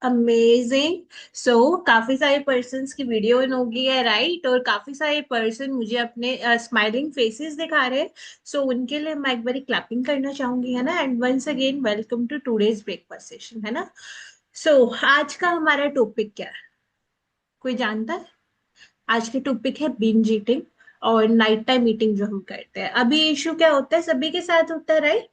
Amazing. सो काफी सारे persons की वीडियो इन होगी है, राइट? और काफी सारे पर्सन मुझे अपने स्माइलिंग फेसेस दिखा रहे हैं। सो उनके लिए मैं एक बारी क्लैपिंग करना चाहूंगी, है ना? And once again welcome to today's breakfast session, है ना? सो आज का हमारा टॉपिक क्या है? कोई जानता है? आज के टॉपिक है बिंज ईटिंग और नाइट टाइम ईटिंग जो हम करते हैं। अभी इशू क्या होता है, सभी के साथ होता है, राइट?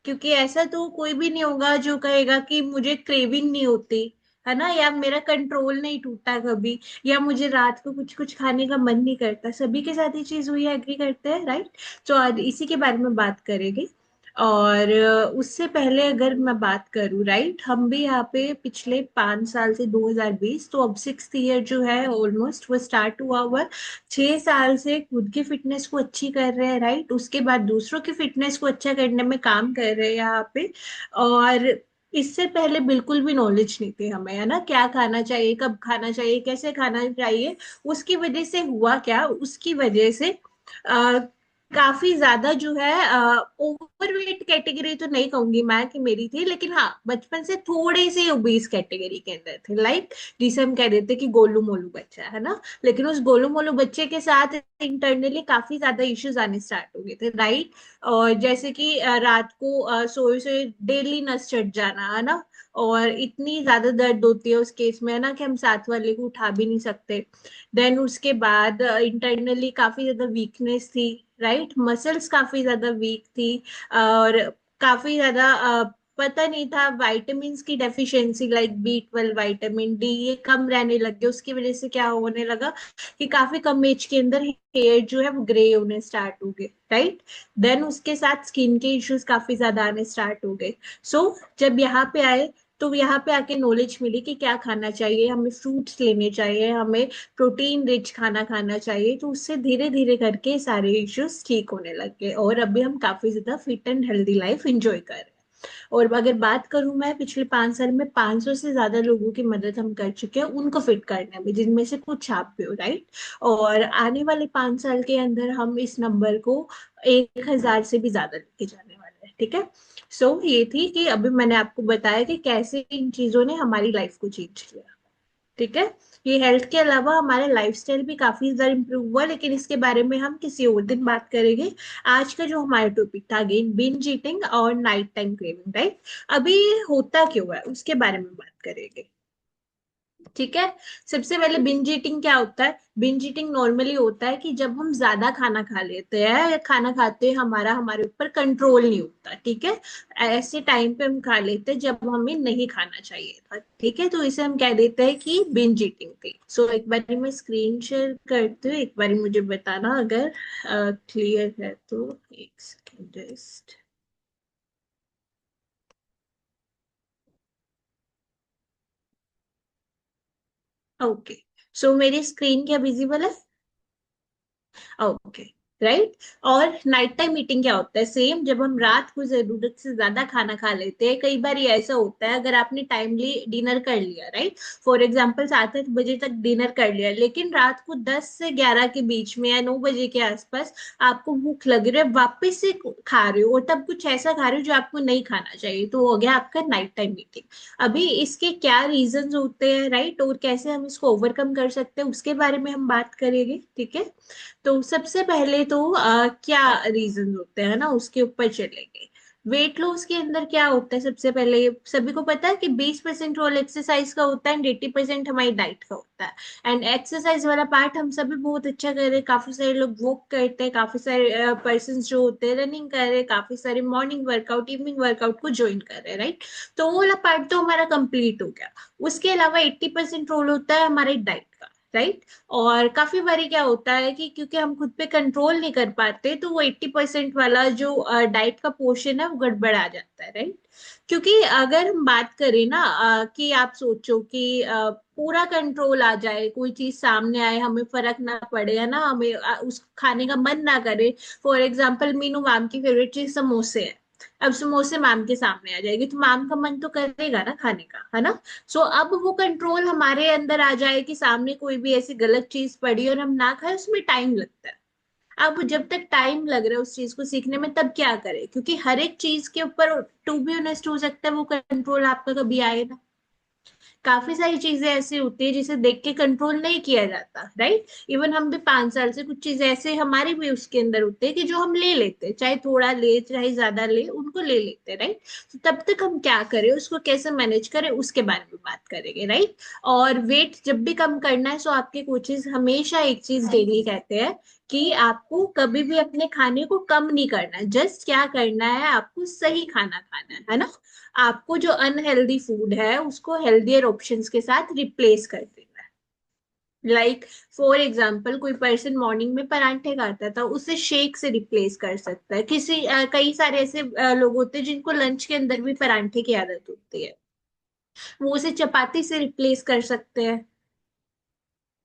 क्योंकि ऐसा तो कोई भी नहीं होगा जो कहेगा कि मुझे क्रेविंग नहीं होती, है ना? या मेरा कंट्रोल नहीं टूटता कभी, या मुझे रात को कुछ कुछ खाने का मन नहीं करता। सभी के साथ ये चीज हुई है, एग्री करते हैं, राइट? तो आज इसी के बारे में बात करेंगे। और उससे पहले अगर मैं बात करूं, राइट, हम भी यहाँ पे पिछले 5 साल से 2020, तो अब 6th ईयर जो है ऑलमोस्ट वो स्टार्ट हुआ हुआ है। 6 साल से खुद की फिटनेस को अच्छी कर रहे हैं, राइट? उसके बाद दूसरों की फिटनेस को अच्छा करने में काम कर रहे हैं यहाँ पे। और इससे पहले बिल्कुल भी नॉलेज नहीं थी हमें, है ना? क्या खाना चाहिए, कब खाना चाहिए, कैसे खाना चाहिए। उसकी वजह से हुआ क्या, उसकी वजह से काफी ज्यादा जो है ओवरवेट कैटेगरी तो नहीं कहूंगी मैं कि मेरी थी, लेकिन हाँ बचपन से थोड़े से ओबीस कैटेगरी के अंदर थे, लाइक जिसे हम कह देते कि गोलू मोलू बच्चा, है ना? लेकिन उस गोलू मोलू बच्चे के साथ इंटरनली काफी ज्यादा इश्यूज आने स्टार्ट हो गए थे, राइट? और जैसे कि रात को सोए सोए डेली नस चढ़ जाना, है ना? और इतनी ज्यादा दर्द होती है उस केस में, है ना, कि हम साथ वाले को उठा भी नहीं सकते। देन उसके बाद इंटरनली काफी ज्यादा वीकनेस थी, राइट? मसल्स काफी ज्यादा वीक थी। और काफी ज्यादा पता नहीं था, विटामिन्स की deficiency like B12, vitamin D, ये कम रहने लग गया। उसकी वजह से क्या होने लगा कि काफी कम एज के अंदर हेयर जो है वो ग्रे होने स्टार्ट हो गए, राइट? देन उसके साथ स्किन के इश्यूज काफी ज्यादा आने स्टार्ट हो गए। सो जब यहाँ पे आए, तो यहाँ पे आके नॉलेज मिली कि क्या खाना चाहिए, हमें फ्रूट्स लेने चाहिए, हमें प्रोटीन रिच खाना खाना चाहिए। तो उससे धीरे धीरे करके सारे इश्यूज ठीक होने लग गए और अभी हम काफी ज्यादा fit and healthy life enjoy कर रहे हैं। और अगर बात करूं, मैं पिछले 5 साल में 500 से ज्यादा लोगों की मदद हम कर चुके हैं उनको फिट करने में, जिनमें से कुछ आप भी हो, राइट? और आने वाले 5 साल के अंदर हम इस नंबर को 1,000 से भी ज्यादा लेके जाने वाले हैं, ठीक है? सो ये थी कि अभी मैंने आपको बताया कि कैसे इन चीजों ने हमारी लाइफ को चेंज किया, ठीक है? ये हेल्थ के अलावा हमारे लाइफस्टाइल भी काफी ज्यादा इम्प्रूव हुआ, लेकिन इसके बारे में हम किसी और दिन बात करेंगे। आज का जो हमारा टॉपिक था अगेन बिंज ईटिंग और नाइट टाइम क्रेविंग, राइट? अभी होता क्यों है उसके बारे में बात करेंगे, ठीक है? सबसे पहले बिंज ईटिंग क्या होता है? बिंज ईटिंग नॉर्मली होता है कि जब हम ज्यादा खाना खा लेते हैं, या खाना खाते हैं हमारा हमारे ऊपर कंट्रोल नहीं होता, ठीक है? ऐसे टाइम पे हम खा लेते हैं जब हमें नहीं खाना चाहिए था, ठीक है? तो इसे हम कह देते हैं कि बिंज ईटिंग थी। सो एक बार मैं स्क्रीन शेयर करती हूँ, एक बार मुझे बताना अगर क्लियर है तो। एक सेकेंड जस्ट। ओके। सो मेरी स्क्रीन क्या विजिबल है? Okay, right. और नाइट टाइम मीटिंग क्या होता है? सेम, जब हम रात को जरूरत से ज्यादा खाना खा लेते हैं। कई बार ये ऐसा होता है, अगर आपने टाइमली डिनर कर लिया, राइट, फॉर एग्जांपल 7-8 बजे तक डिनर कर लिया, लेकिन रात को 10 से 11 के बीच में या 9 बजे के आसपास आपको भूख लग रही है, वापस से खा रहे हो, और तब कुछ ऐसा खा रहे हो जो आपको नहीं खाना चाहिए, तो हो गया आपका नाइट टाइम मीटिंग। अभी इसके क्या रीजंस होते हैं, राइट, और कैसे हम इसको ओवरकम कर सकते हैं, उसके बारे में हम बात करेंगे, ठीक है? तो सबसे पहले तो क्या रीजन होते हैं ना, उसके ऊपर चलेंगे। वेट लॉस के अंदर क्या होता है? सबसे पहले सभी को पता है कि 20% रोल एक्सरसाइज का होता है एंड 80% हमारी डाइट का होता है। एंड एक्सरसाइज वाला पार्ट हम सभी बहुत अच्छा कर रहे हैं, काफी सारे लोग वॉक करते हैं, काफी सारे पर्सन जो होते हैं रनिंग कर रहे हैं, काफी सारे मॉर्निंग वर्कआउट इवनिंग वर्कआउट को ज्वाइन कर रहे हैं, राइट? तो वो वाला पार्ट तो हमारा कंप्लीट हो गया। उसके अलावा 80% रोल होता है हमारे डाइट का, राइट? और काफी बारी क्या होता है कि क्योंकि हम खुद पे कंट्रोल नहीं कर पाते, तो वो 80% वाला जो डाइट का पोर्शन है वो गड़बड़ा जाता है, राइट? क्योंकि अगर हम बात करें ना कि आप सोचो कि पूरा कंट्रोल आ जाए, कोई चीज सामने आए, हमें फर्क ना पड़े, है ना, हमें उस खाने का मन ना करे। फॉर एग्जाम्पल मीनू मैम की फेवरेट चीज समोसे है। अब समोसे मैम के सामने आ जाएगी तो मैम का मन तो करेगा ना खाने का, है ना? सो अब वो कंट्रोल हमारे अंदर आ जाए कि सामने कोई भी ऐसी गलत चीज पड़ी और हम ना खाए, उसमें टाइम लगता है। अब जब तक टाइम लग रहा है उस चीज को सीखने में, तब क्या करें? क्योंकि हर एक चीज के ऊपर टू बी ऑनेस्ट हो सकता है वो कंट्रोल आपका कभी आए ना, काफी सारी चीजें ऐसी होती है जिसे देख के कंट्रोल नहीं किया जाता, राइट। इवन हम भी 5 साल से कुछ चीजें ऐसे हमारी भी उसके अंदर होते हैं कि जो हम ले लेते हैं, चाहे थोड़ा ले चाहे ज्यादा ले, उनको ले लेते हैं, राइट। तो तब तक हम क्या करें, उसको कैसे मैनेज करें, उसके बारे में बात करेंगे, राइट। और वेट जब भी कम करना है, सो आपके कोचेज हमेशा एक चीज डेली कहते हैं कि आपको कभी भी अपने खाने को कम नहीं करना है। जस्ट क्या करना है, आपको सही खाना खाना है ना। आपको जो अनहेल्दी फूड है उसको हेल्दियर ऑप्शंस के साथ रिप्लेस कर देना है। लाइक फॉर एग्जाम्पल, कोई पर्सन मॉर्निंग में परांठे खाता था, उसे शेक से रिप्लेस कर सकता है। कई सारे ऐसे लोग होते हैं जिनको लंच के अंदर भी परांठे की आदत होती है, वो उसे चपाती से रिप्लेस कर सकते हैं।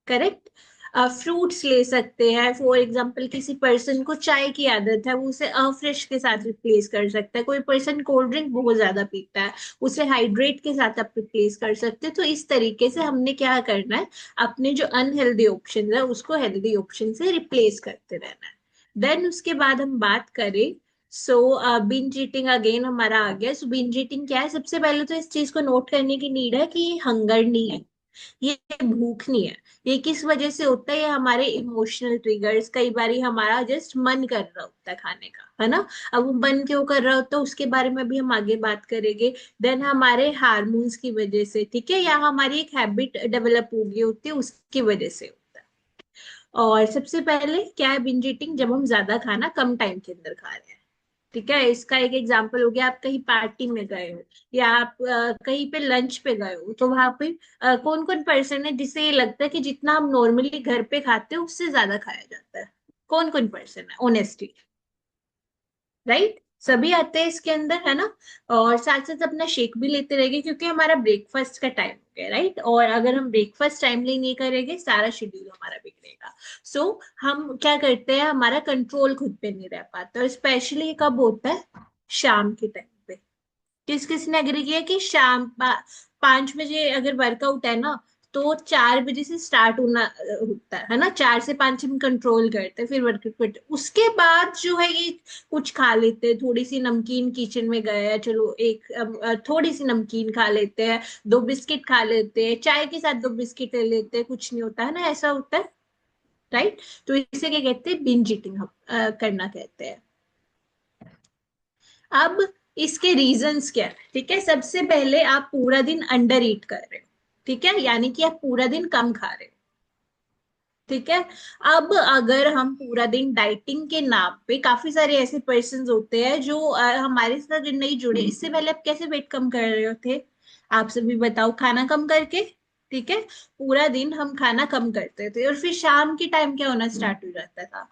करेक्ट। फ्रूट्स ले सकते हैं, फॉर एग्जाम्पल किसी पर्सन को चाय की आदत है, वो उसे फ्रेश के साथ रिप्लेस कर सकता है। कोई पर्सन कोल्ड ड्रिंक बहुत ज्यादा पीता है, उसे हाइड्रेट के साथ आप रिप्लेस कर सकते हैं। तो इस तरीके से हमने क्या करना है, अपने जो अनहेल्दी ऑप्शन है उसको हेल्दी ऑप्शन से रिप्लेस करते रहना है। देन उसके बाद हम बात करें, सो बिंज ईटिंग अगेन हमारा आ गया। सो बिंज ईटिंग क्या है, सबसे पहले तो इस चीज को नोट करने की नीड है कि ये हंगर नहीं है, ये भूख नहीं है। ये किस वजह से होता है, ये हमारे इमोशनल ट्रिगर्स, कई बार हमारा जस्ट मन कर रहा होता है खाने का, है ना। अब वो मन क्यों कर रहा होता है उसके बारे में भी हम आगे बात करेंगे। देन हमारे हार्मोन्स की वजह से, ठीक है, या हमारी एक हैबिट डेवलप हो गई होती है उसकी वजह से होता है। और सबसे पहले क्या है बिंज ईटिंग, जब हम ज्यादा खाना कम टाइम के अंदर खा रहे हैं। ठीक है, इसका एक एग्जांपल हो गया, आप कहीं पार्टी में गए हो या आप कहीं पे लंच पे गए हो, तो वहां पे कौन कौन पर्सन है जिसे ये लगता है कि जितना हम नॉर्मली घर पे खाते हैं उससे ज्यादा खाया जाता है। कौन कौन पर्सन है ऑनेस्टली, राइट। सभी आते हैं इसके अंदर, है ना। और साथ साथ अपना शेक भी लेते रहेंगे क्योंकि हमारा ब्रेकफास्ट का टाइम हो गया, राइट। और अगर हम ब्रेकफास्ट टाइमली नहीं करेंगे, सारा शेड्यूल हमारा बिगड़ेगा। सो हम क्या करते हैं, हमारा कंट्रोल खुद पे नहीं रह पाता, और स्पेशली कब होता है, शाम के टाइम पे। किस किस ने एग्री किया कि 5 बजे अगर वर्कआउट है ना, तो 4 बजे से स्टार्ट होना होता है ना। 4 से 5 हम कंट्रोल करते हैं, फिर वर्कआउट करते हैं। उसके बाद जो है ये कुछ खा लेते हैं, थोड़ी सी नमकीन, किचन में गए हैं, चलो एक थोड़ी सी नमकीन खा लेते हैं, 2 बिस्किट खा लेते हैं, चाय के साथ 2 बिस्किट ले लेते हैं, कुछ नहीं होता है ना, ऐसा होता है, राइट। तो इसे क्या कहते हैं, बिंज ईटिंग हम करना कहते हैं। अब इसके रीजंस क्या है, ठीक है। सबसे पहले आप पूरा दिन अंडर ईट कर रहे हो, ठीक है, यानी कि आप पूरा दिन कम खा रहे हो, ठीक है। अब अगर हम पूरा दिन डाइटिंग के नाम पे, काफी सारे ऐसे पर्सन होते हैं जो हमारे साथ नहीं जुड़े। इससे पहले आप कैसे वेट कम कर रहे थे, आप सभी बताओ, खाना कम करके, ठीक है। पूरा दिन हम खाना कम करते थे, और फिर शाम के टाइम क्या होना स्टार्ट हो जाता था,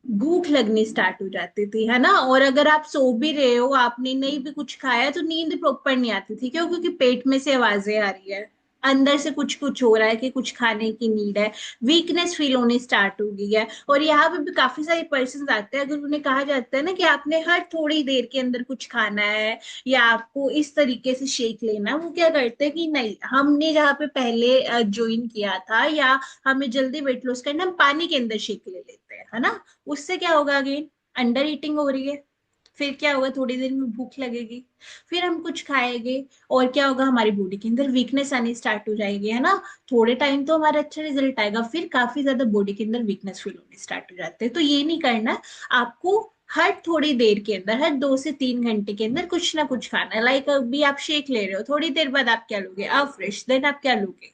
भूख लगनी स्टार्ट हो जाती थी, है ना। और अगर आप सो भी रहे हो, आपने नहीं भी कुछ खाया, तो नींद प्रॉपर नहीं आती थी, क्यों, क्योंकि पेट में से आवाजें आ रही है, अंदर से कुछ कुछ हो रहा है कि कुछ खाने की नीड है। वीकनेस फील होनी स्टार्ट हो गई है। और यहाँ पे भी काफी सारे पर्सन आते हैं, अगर उन्हें कहा जाता है ना कि आपने हर थोड़ी देर के अंदर कुछ खाना है, या आपको इस तरीके से शेक लेना है, वो क्या करते हैं कि नहीं, हमने जहाँ पे पहले ज्वाइन किया था, या हमें जल्दी वेट लॉस करना, हम पानी के अंदर शेक ले लेते हैं, है ना। उससे क्या होगा, अगेन अंडर ईटिंग हो रही है। फिर क्या होगा, थोड़ी देर में भूख लगेगी, फिर हम कुछ खाएंगे, और क्या होगा, हमारी बॉडी के अंदर वीकनेस आनी स्टार्ट हो जाएगी, है ना। थोड़े टाइम तो हमारा अच्छा रिजल्ट आएगा, फिर काफी ज्यादा बॉडी के अंदर वीकनेस फील होने स्टार्ट हो जाते हैं। तो ये नहीं करना। आपको हर थोड़ी देर के अंदर, हर 2 से 3 घंटे के अंदर कुछ ना कुछ खाना है। लाइक अभी आप शेक ले रहे हो, थोड़ी देर बाद आप क्या लोगे, आप फ्रेश, देन आप क्या लोगे,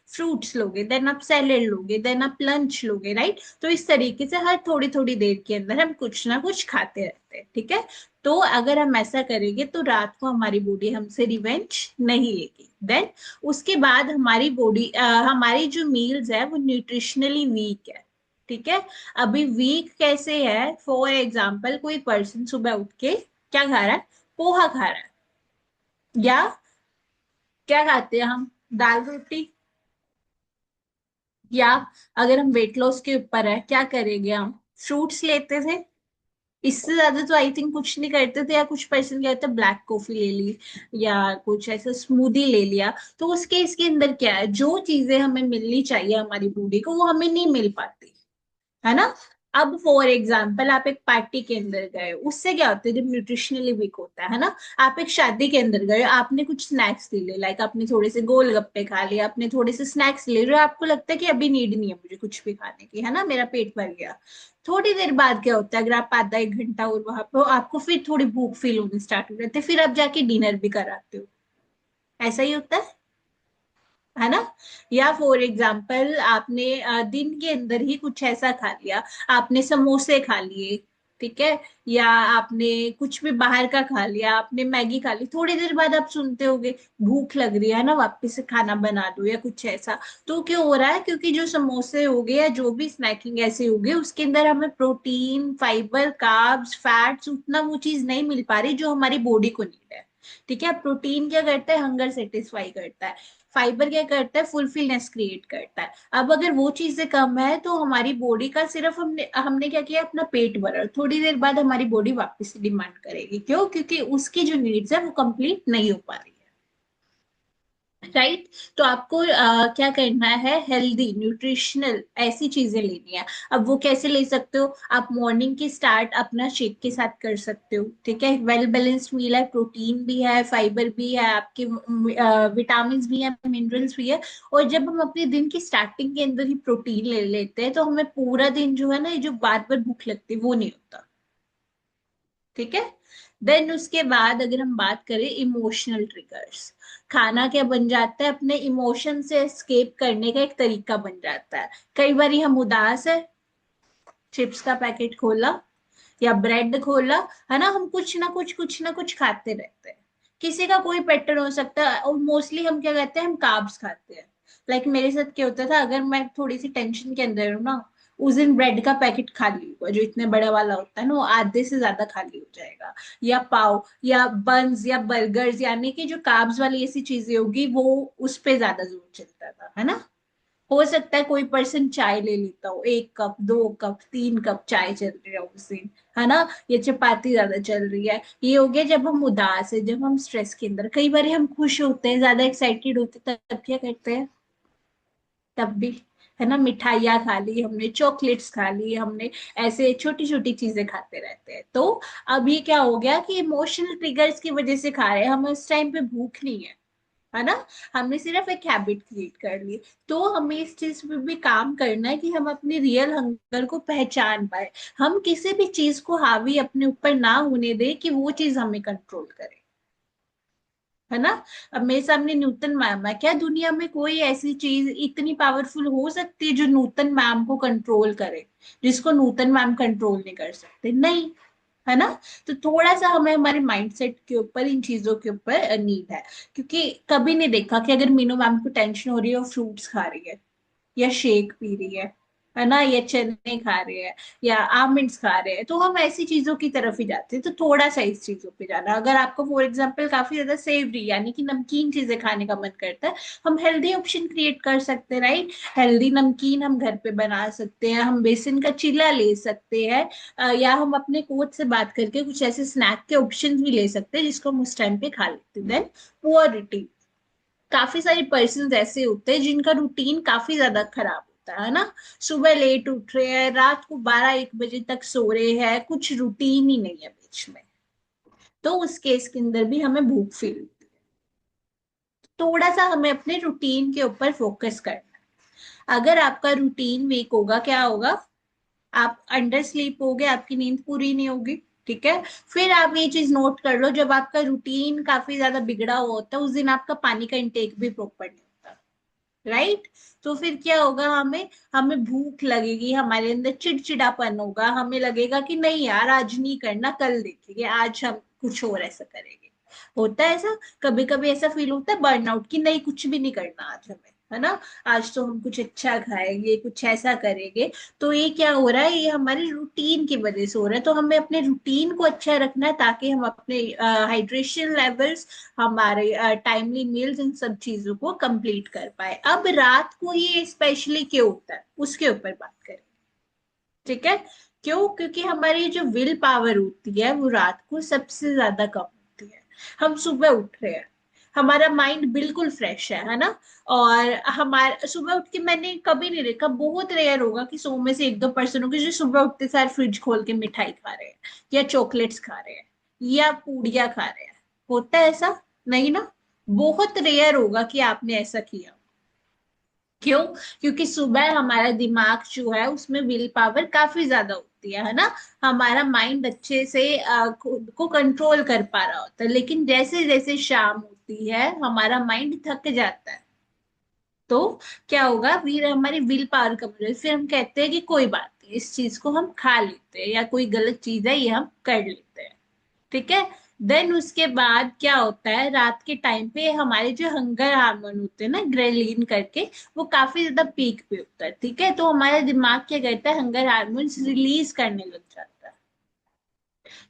फ्रूट्स लोगे, देन आप सैलेड लोगे, देन आप लंच लोगे, राइट। तो इस तरीके से हर थोड़ी थोड़ी देर के अंदर हम कुछ ना कुछ खाते रहते हैं, ठीक है। तो अगर हम ऐसा करेंगे तो रात को हमारी बॉडी हमसे रिवेंज नहीं लेगी। देन उसके बाद हमारी बॉडी, हमारी जो मील्स है वो न्यूट्रिशनली वीक है, ठीक है। अभी वीक कैसे है, फॉर एग्जाम्पल कोई पर्सन सुबह उठ के क्या खा रहा है, पोहा खा रहा है, या क्या खाते हैं हम, दाल रोटी, या अगर हम वेट लॉस के ऊपर है, क्या करेंगे हम, फ्रूट्स लेते थे। इससे ज्यादा तो आई थिंक कुछ नहीं करते थे, या कुछ पर्सन क्या होता है, ब्लैक कॉफी ले ली, या कुछ ऐसा स्मूदी ले लिया। तो उस केस के अंदर क्या है, जो चीजें हमें मिलनी चाहिए हमारी बॉडी को, वो हमें नहीं मिल पाती, है ना। अब फॉर एग्जाम्पल आप एक पार्टी के अंदर गए, उससे क्या होता है जब न्यूट्रिशनली वीक होता है ना, आप एक शादी के अंदर गए, आपने कुछ स्नैक्स ले लिए, लाइक आपने थोड़े से गोलगप्पे खा लिए, आपने थोड़े से स्नैक्स ले रहे हो, आपको लगता है कि अभी नीड नहीं है मुझे कुछ भी खाने की, है ना, मेरा पेट भर गया। थोड़ी देर बाद क्या होता है, अगर आप आधा एक घंटा और वहां पे हो, आपको फिर थोड़ी भूख फील होनी स्टार्ट हो जाती है, फिर आप जाके डिनर भी कराते हो। ऐसा ही होता है ना। या फॉर एग्जाम्पल आपने दिन के अंदर ही कुछ ऐसा खा लिया, आपने समोसे खा लिए, ठीक है, या आपने कुछ भी बाहर का खा लिया, आपने मैगी खा ली, थोड़ी देर बाद आप सुनते होगे भूख लग रही है ना, वापस से खाना बना दो या कुछ ऐसा। तो क्यों हो रहा है, क्योंकि जो समोसे हो गए या जो भी स्नैकिंग ऐसे हो गए, उसके अंदर हमें प्रोटीन, फाइबर, कार्ब्स, फैट्स, उतना वो चीज नहीं मिल पा रही जो हमारी बॉडी को नीड है। ठीक है, प्रोटीन क्या करता है, हंगर सेटिस्फाई करता है। फाइबर क्या करता है, फुलफिलनेस क्रिएट करता है। अब अगर वो चीजें कम है तो हमारी बॉडी का सिर्फ हमने हमने क्या किया, अपना पेट भरा, थोड़ी देर बाद हमारी बॉडी वापस से डिमांड करेगी, क्यों, क्योंकि उसकी जो नीड्स है वो कंप्लीट नहीं हो पा रही है। राइट। तो आपको क्या करना है, हेल्दी न्यूट्रिशनल ऐसी चीजें लेनी है। अब वो कैसे ले सकते हो, आप मॉर्निंग की स्टार्ट अपना शेक के साथ कर सकते हो, ठीक है, वेल बैलेंस्ड मील है, प्रोटीन भी है, फाइबर भी है, आपके विटामिन भी है, मिनरल्स भी है। और जब हम अपने दिन की स्टार्टिंग के अंदर ही प्रोटीन ले लेते हैं, तो हमें पूरा दिन जो है ना, ये जो बार बार भूख लगती है वो नहीं होता। ठीक है। देन उसके बाद अगर हम बात करें इमोशनल ट्रिगर्स, खाना क्या बन जाता है, अपने इमोशन से एस्केप करने का एक तरीका बन जाता है। कई बार हम उदास है, चिप्स का पैकेट खोला या ब्रेड खोला, है ना, हम कुछ ना कुछ खाते रहते हैं। किसी का कोई पैटर्न हो सकता है, और मोस्टली हम क्या कहते हैं, हम कार्ब्स खाते हैं। लाइक मेरे साथ क्या होता था, अगर मैं थोड़ी सी टेंशन के अंदर हूँ ना, उस दिन ब्रेड का पैकेट खाली हुआ, जो इतने बड़ा वाला होता है ना, वो आधे से ज्यादा खाली हो जाएगा। या पाव या बन्स या बर्गर्स, यानी कि जो कार्ब्स वाली ऐसी चीजें होगी, वो उस पे ज्यादा जोर चलता था, है ना। हो सकता है कोई पर्सन चाय ले लेता हो, 1 कप, 2 कप, 3 कप चाय चल रही है उस दिन, है ना। ये चपाती ज्यादा चल रही है, ये हो गया जब हम उदास है, जब हम स्ट्रेस के अंदर। कई बार हम खुश होते हैं, ज्यादा एक्साइटेड होते हैं, तब क्या करते हैं, तब भी, है ना, मिठाइयाँ खा ली हमने, चॉकलेट्स खा ली हमने, ऐसे छोटी छोटी चीजें खाते रहते हैं। तो अब ये क्या हो गया कि इमोशनल ट्रिगर्स की वजह से खा रहे हैं, हमें उस टाइम पे भूख नहीं है ना, हमने सिर्फ एक हैबिट क्रिएट कर ली। तो हमें इस चीज पे भी काम करना है कि हम अपने रियल हंगर को पहचान पाए, हम किसी भी चीज को हावी अपने ऊपर ना होने दें कि वो चीज हमें कंट्रोल करे, है ना। अब मेरे सामने न्यूटन मैम है, क्या दुनिया में कोई ऐसी चीज इतनी पावरफुल हो सकती है जो न्यूटन मैम को कंट्रोल करे, जिसको न्यूटन मैम कंट्रोल नहीं कर सकते, नहीं, है ना। तो थोड़ा सा हमें हमारे माइंडसेट के ऊपर, इन चीजों के ऊपर नीड है। क्योंकि कभी नहीं देखा कि अगर मीनू मैम को टेंशन हो रही है और फ्रूट्स खा रही है या शेक पी रही है ना, या चने खा रहे हैं या आमंड्स खा रहे हैं, तो हम ऐसी चीजों की तरफ ही जाते हैं। तो थोड़ा सा इस चीजों पे जाना, अगर आपको फॉर एग्जांपल काफी ज्यादा सेवरी यानी कि नमकीन चीजें खाने का मन करता है, हम हेल्दी ऑप्शन क्रिएट कर सकते हैं, राइट। हेल्दी नमकीन हम घर पे बना सकते हैं, हम बेसन का चिल्ला ले सकते हैं, या हम अपने कोच से बात करके कुछ ऐसे स्नैक के ऑप्शन भी ले सकते हैं जिसको हम उस टाइम पे खा लेते हैं। देन पुअर रूटीन, काफी सारे पर्सन ऐसे होते हैं जिनका रूटीन काफी ज्यादा खराब होता है ना, सुबह लेट उठ रहे हैं, रात को 12-1 बजे तक सो रहे हैं, कुछ रूटीन ही नहीं है बीच में। तो उस केस के अंदर भी हमें भूख फील होती है। थोड़ा सा हमें अपने रूटीन के ऊपर फोकस करना है। अगर आपका रूटीन वीक होगा, क्या होगा, आप अंडर स्लीप होगे, आपकी नींद पूरी नहीं होगी, ठीक है। फिर आप ये चीज नोट कर लो, जब आपका रूटीन काफी ज्यादा बिगड़ा हुआ होता है, उस दिन आपका पानी का इंटेक भी प्रॉपर नहीं होता, राइट। तो फिर क्या होगा, हमें हमें भूख लगेगी, हमारे अंदर चिड़चिड़ापन होगा, हमें लगेगा कि नहीं यार आज नहीं करना, कल देखेंगे, आज हम कुछ और ऐसा करेंगे। होता है ऐसा, कभी कभी ऐसा फील होता है बर्नआउट की, नहीं कुछ भी नहीं करना आज हमें, है ना, आज तो हम कुछ अच्छा खाएंगे, कुछ ऐसा करेंगे। तो ये क्या हो रहा है, ये हमारे रूटीन की वजह से हो रहा है। तो हमें अपने रूटीन को अच्छा रखना है ताकि हम अपने हाइड्रेशन लेवल्स, हमारे टाइमली मील्स, इन सब चीजों को कंप्लीट कर पाए। अब रात को ही स्पेशली क्यों होता है, उसके ऊपर बात करें, ठीक है। क्यों, क्योंकि हमारी जो विल पावर होती है वो रात को सबसे ज्यादा कम होती है। हम सुबह उठ रहे हैं, हमारा माइंड बिल्कुल फ्रेश है ना। और हमारा सुबह उठ के मैंने कभी नहीं देखा, बहुत रेयर होगा कि 100 में से 1-2% होंगे जो सुबह उठते सार फ्रिज खोल के मिठाई खा रहे हैं, या चॉकलेट्स खा रहे हैं, या पूड़ियाँ खा रहे हैं। होता है ऐसा? नहीं ना। बहुत रेयर होगा कि आपने ऐसा किया। क्यों? क्योंकि सुबह हमारा दिमाग जो है उसमें विल पावर काफी ज्यादा होती है ना। हमारा माइंड अच्छे से खुद को कंट्रोल कर पा रहा होता है, लेकिन जैसे जैसे शाम होती है हमारा माइंड थक जाता है। तो क्या होगा, फिर हमारी विल पावर कम हो जाती है, फिर हम कहते हैं कि कोई बात नहीं, इस चीज को हम खा लेते हैं, या कोई गलत चीज है ये हम कर लेते हैं। ठीक है। देन उसके बाद क्या होता है, रात के टाइम पे हमारे जो हंगर हार्मोन होते हैं ना, ग्रेलिन करके, वो काफी ज्यादा पीक पे होता है। ठीक है, तो हमारा दिमाग क्या करता है, हंगर हार्मोन्स रिलीज करने लग जाता है।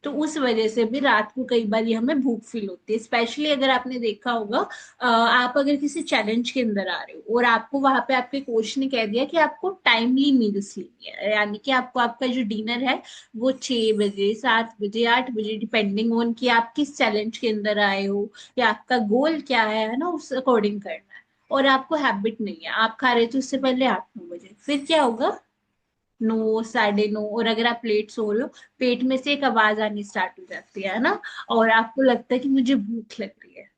तो उस वजह से भी रात को कई बार ये हमें भूख फील होती है। स्पेशली अगर आपने देखा होगा, आप अगर किसी चैलेंज के अंदर आ रहे हो और आपको वहां पे आपके कोच ने कह दिया कि आपको टाइमली मील्स लेनी है, यानी कि आपको आपका जो डिनर है वो 6 बजे, 7 बजे, 8 बजे, डिपेंडिंग ऑन कि आप किस चैलेंज के अंदर आए हो या आपका गोल क्या है ना, उस अकॉर्डिंग करना है। और आपको हैबिट नहीं है, आप खा रहे थे उससे पहले 8-9 बजे, फिर क्या होगा, 9, 9:30, और अगर आप लेट सो रहे हो, पेट में से एक आवाज आनी स्टार्ट हो जाती है ना, और आपको लगता है कि मुझे भूख लग रही है।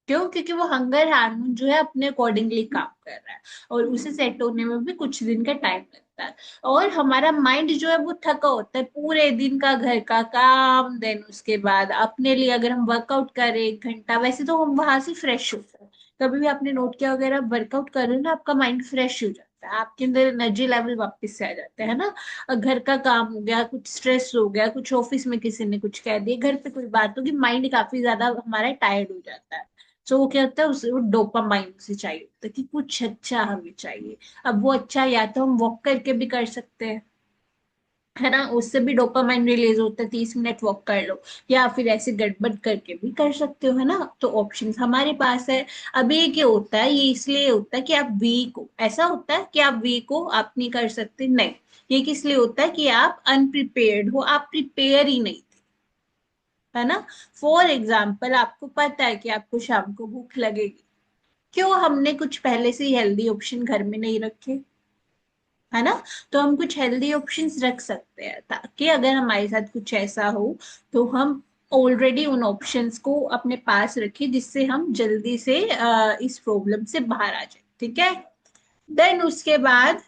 क्यों? क्योंकि वो हंगर हार्मोन जो है अपने अकॉर्डिंगली काम कर रहा है, और उसे सेट होने में भी कुछ दिन का टाइम लगता है। और हमारा माइंड जो है वो थका होता है पूरे दिन का घर का काम, देन उसके बाद अपने लिए अगर हम वर्कआउट करें 1 घंटा, वैसे तो हम वहां से फ्रेश होते हैं। कभी भी आपने नोट किया, अगर आप वर्कआउट कर रहे हो ना, आपका माइंड फ्रेश हो जाता है, आपके अंदर एनर्जी लेवल वापस से आ जाता है ना। घर का काम हो गया, कुछ स्ट्रेस हो गया, कुछ ऑफिस में किसी ने कुछ कह दिया, घर पे कोई बात होगी, माइंड काफी ज्यादा हमारा टायर्ड हो जाता है। सो वो क्या होता है, उसे वो डोपामाइन से चाहिए होता है कि कुछ अच्छा हमें चाहिए। अब वो अच्छा या तो हम वॉक करके भी कर सकते हैं, है ना, उससे भी डोपामाइन रिलीज होता है, 30 मिनट वॉक कर लो, या फिर ऐसे गड़बड़ करके भी कर सकते हो, है ना। तो ऑप्शंस हमारे पास है। अभी ये क्या होता है, ये इसलिए होता है कि आप वीक हो, ऐसा होता है कि आप वीक हो, आप नहीं कर सकते, नहीं। ये किस लिए होता है कि आप अनप्रिपेयर्ड हो, आप प्रिपेयर ही नहीं थे, है ना। फॉर एग्जाम्पल, आपको पता है कि आपको शाम को भूख लगेगी, क्यों? हमने कुछ पहले से ही हेल्दी ऑप्शन घर में नहीं रखे, है ना। तो हम कुछ हेल्दी ऑप्शंस रख सकते हैं, ताकि अगर हमारे साथ कुछ ऐसा हो तो हम ऑलरेडी उन ऑप्शंस को अपने पास रखें, जिससे हम जल्दी से इस प्रॉब्लम से बाहर आ जाए। ठीक है। देन उसके बाद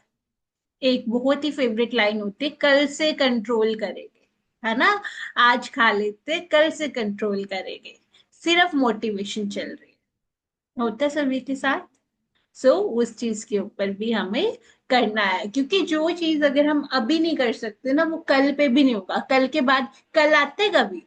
एक बहुत ही फेवरेट लाइन होती है, कल से कंट्रोल करेंगे, है ना। आज खा लेते, कल से कंट्रोल करेंगे, सिर्फ मोटिवेशन चल रही है, होता है सभी के साथ। उस चीज के ऊपर भी हमें करना है, क्योंकि जो चीज अगर हम अभी नहीं कर सकते ना, वो कल पे भी नहीं होगा, कल के बाद कल आते कभी।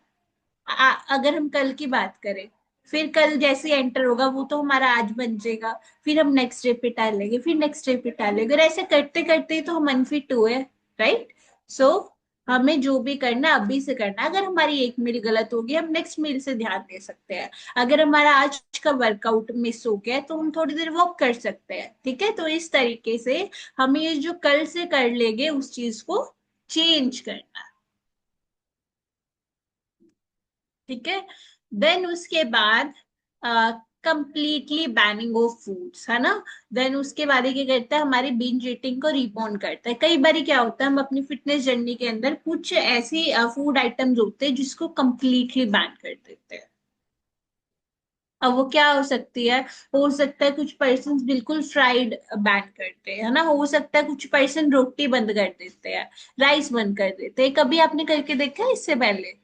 अगर हम कल की बात करें, फिर कल जैसे एंटर होगा वो तो हमारा आज बन जाएगा, फिर हम नेक्स्ट डे पे टालेंगे, फिर नेक्स्ट डे पे टालेंगे, अगर ऐसे करते करते ही तो हम अनफिट हुए। राइट। सो हमें जो भी करना है अभी से करना है। अगर हमारी एक मील गलत होगी, हम नेक्स्ट मील से ध्यान दे सकते हैं। अगर हमारा आज का वर्कआउट मिस हो गया है, तो हम थोड़ी देर वॉक कर सकते हैं। ठीक है, तो इस तरीके से हमें ये जो कल से कर लेंगे उस चीज को चेंज करना है। ठीक है। देन उसके बाद कंप्लीटली बैनिंग ऑफ फूड्स, है ना। देन उसके बाद ये क्या करता है, हमारी बिंज ईटिंग को रिबॉन करता है। कई बार क्या होता है, हम अपनी फिटनेस जर्नी के अंदर कुछ ऐसी फूड आइटम्स होते हैं जिसको कंप्लीटली बैन कर देते हैं। अब वो क्या हो सकती है, हो सकता है कुछ पर्सन बिल्कुल फ्राइड बैन करते हैं, है ना, हो सकता है कुछ पर्सन रोटी बंद कर देते हैं, राइस बंद कर देते हैं। कभी आपने करके देखा है इससे पहले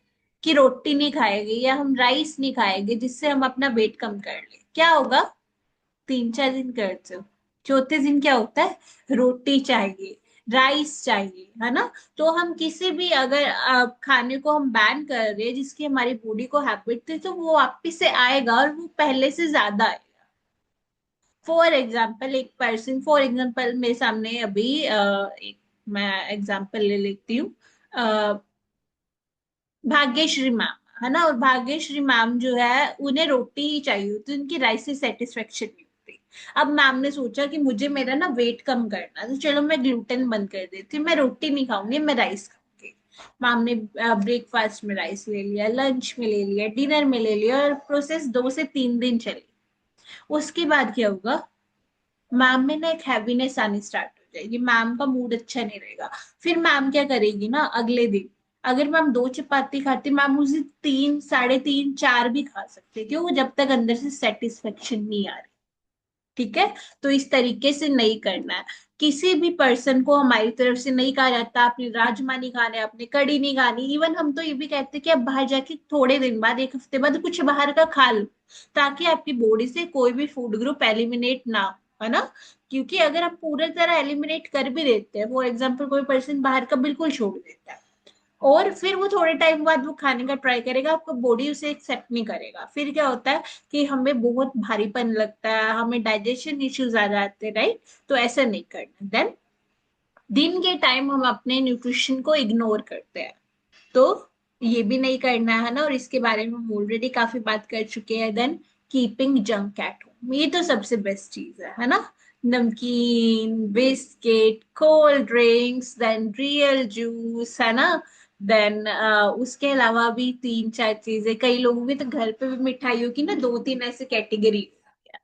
कि रोटी नहीं खाएंगे या हम राइस नहीं खाएंगे जिससे हम अपना वेट कम कर ले, क्या होगा? 3-4 दिन करते हो, चौथे दिन क्या होता है, रोटी चाहिए, राइस चाहिए, है ना। तो हम किसी भी अगर खाने को हम बैन कर रहे हैं जिसकी हमारी बॉडी को हैबिट थी, तो वो वापिस से आएगा और वो पहले से ज्यादा आएगा। फॉर एग्जाम्पल मेरे सामने अभी एक मैं एग्जाम्पल ले लेती हूँ। भाग्यश्री मैम, है ना, और भाग्यश्री मैम जो है उन्हें रोटी ही चाहिए होती, उनकी राइस से सेटिस्फेक्शन नहीं होती। अब मैम ने सोचा कि मुझे मेरा ना वेट कम करना है, तो चलो मैं ग्लूटेन बंद कर देती हूँ, मैं रोटी नहीं खाऊंगी, मैं राइस खाऊंगी। मैम ने ब्रेकफास्ट में राइस ले लिया, लंच में ले लिया, डिनर में ले लिया, और प्रोसेस 2 से 3 दिन चली। उसके बाद क्या होगा, मैम में ना एक हैवीनेस आनी स्टार्ट हो जाएगी, मैम का मूड अच्छा नहीं रहेगा। फिर मैम क्या करेगी ना, अगले दिन अगर मैम 2 चपाती खाती, मैम उसे 3, 3.5, 4 भी खा सकते, क्यों, जब तक अंदर से सेटिस्फेक्शन नहीं आ रही। ठीक है। तो इस तरीके से नहीं करना है। किसी भी पर्सन को हमारी तरफ से नहीं कहा जाता आपने राजमा नहीं खाने, आपने कड़ी नहीं खानी। इवन हम तो ये भी कहते हैं कि आप बाहर जाके थोड़े दिन बाद, 1 हफ्ते बाद कुछ बाहर का खा लो, ताकि आपकी बॉडी से कोई भी फूड ग्रुप एलिमिनेट ना हो, है ना। क्योंकि अगर आप पूरी तरह एलिमिनेट कर भी देते हैं, फॉर एग्जाम्पल कोई पर्सन बाहर का बिल्कुल छोड़ देता है, और फिर वो थोड़े टाइम बाद वो खाने का ट्राई करेगा, आपका बॉडी उसे एक्सेप्ट नहीं करेगा, फिर क्या होता है कि हमें बहुत भारीपन लगता है, हमें डाइजेशन इश्यूज आ जाते हैं, राइट। तो ऐसा नहीं करना। देन दिन के टाइम हम अपने न्यूट्रिशन को इग्नोर करते हैं, तो ये भी नहीं करना है ना, और इसके बारे में हम ऑलरेडी काफी बात कर चुके हैं। Then keeping junk at home, ये तो सबसे बेस्ट चीज है ना। नमकीन, biscuit, cold drinks, then real juice, है ना। देन उसके अलावा भी 3, 4 चीजें, कई लोगों के तो घर पे भी मिठाइयों की ना 2, 3 ऐसे कैटेगरी